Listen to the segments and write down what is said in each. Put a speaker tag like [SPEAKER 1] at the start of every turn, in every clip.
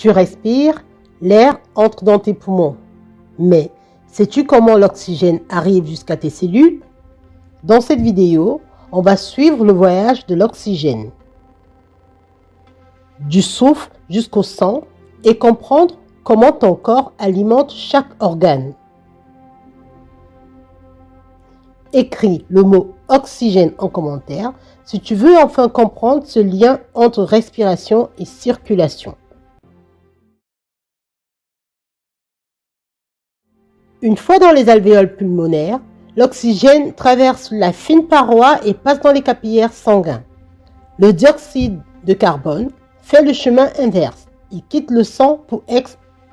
[SPEAKER 1] Tu respires, l'air entre dans tes poumons. Mais sais-tu comment l'oxygène arrive jusqu'à tes cellules? Dans cette vidéo, on va suivre le voyage de l'oxygène, du souffle jusqu'au sang et comprendre comment ton corps alimente chaque organe. Écris le mot oxygène en commentaire si tu veux enfin comprendre ce lien entre respiration et circulation. Une fois dans les alvéoles pulmonaires, l'oxygène traverse la fine paroi et passe dans les capillaires sanguins. Le dioxyde de carbone fait le chemin inverse. Il quitte le sang pour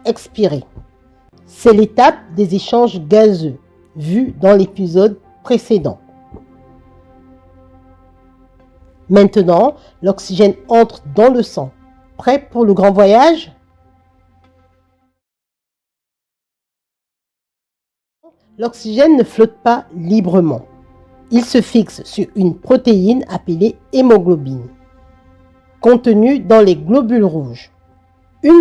[SPEAKER 1] expirer. C'est l'étape des échanges gazeux, vue dans l'épisode précédent. Maintenant, l'oxygène entre dans le sang. Prêt pour le grand voyage? L'oxygène ne flotte pas librement. Il se fixe sur une protéine appelée hémoglobine, contenue dans les globules rouges. Une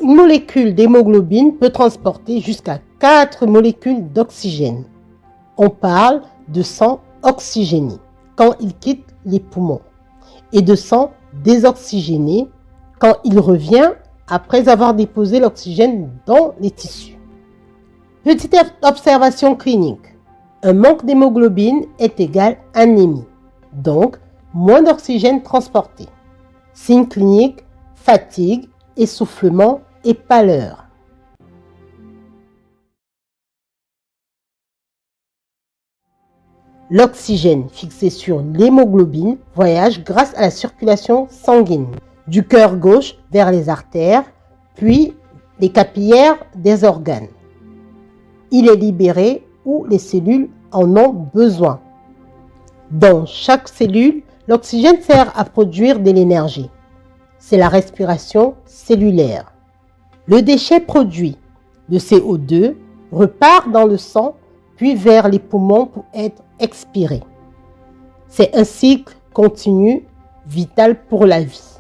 [SPEAKER 1] molécule d'hémoglobine peut transporter jusqu'à 4 molécules d'oxygène. On parle de sang oxygéné quand il quitte les poumons et de sang désoxygéné quand il revient après avoir déposé l'oxygène dans les tissus. Petite observation clinique. Un manque d'hémoglobine est égal à anémie, donc moins d'oxygène transporté. Signes cliniques, fatigue, essoufflement et pâleur. L'oxygène fixé sur l'hémoglobine voyage grâce à la circulation sanguine, du cœur gauche vers les artères, puis les capillaires des organes. Il est libéré où les cellules en ont besoin. Dans chaque cellule, l'oxygène sert à produire de l'énergie. C'est la respiration cellulaire. Le déchet produit, le CO2, repart dans le sang puis vers les poumons pour être expiré. C'est un cycle continu, vital pour la vie.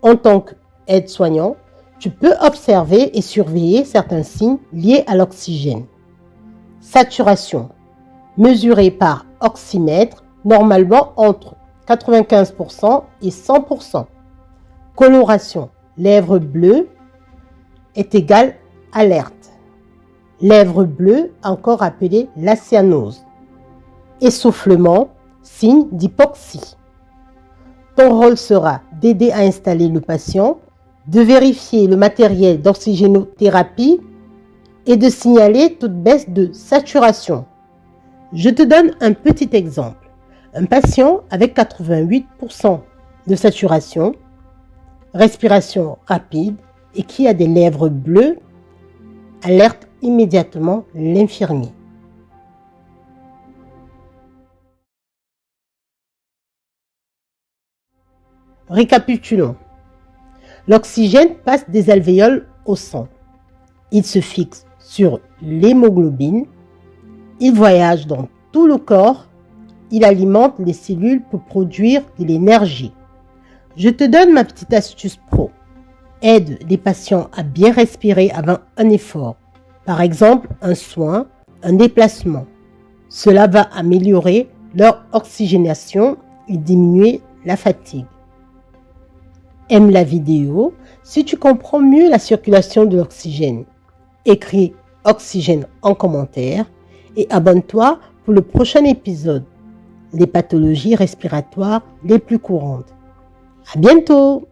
[SPEAKER 1] En tant qu'aide-soignant, tu peux observer et surveiller certains signes liés à l'oxygène. Saturation, mesurée par oxymètre, normalement entre 95% et 100%. Coloration, lèvres bleues, est égale alerte. Lèvres bleues, encore appelée la cyanose. Essoufflement, signe d'hypoxie. Ton rôle sera d'aider à installer le patient, de vérifier le matériel d'oxygénothérapie et de signaler toute baisse de saturation. Je te donne un petit exemple. Un patient avec 88% de saturation, respiration rapide et qui a des lèvres bleues, alerte immédiatement l'infirmier. Récapitulons. L'oxygène passe des alvéoles au sang. Il se fixe sur l'hémoglobine. Il voyage dans tout le corps. Il alimente les cellules pour produire de l'énergie. Je te donne ma petite astuce pro. Aide les patients à bien respirer avant un effort. Par exemple, un soin, un déplacement. Cela va améliorer leur oxygénation et diminuer la fatigue. Aime la vidéo si tu comprends mieux la circulation de l'oxygène. Écris oxygène en commentaire et abonne-toi pour le prochain épisode. Les pathologies respiratoires les plus courantes. À bientôt!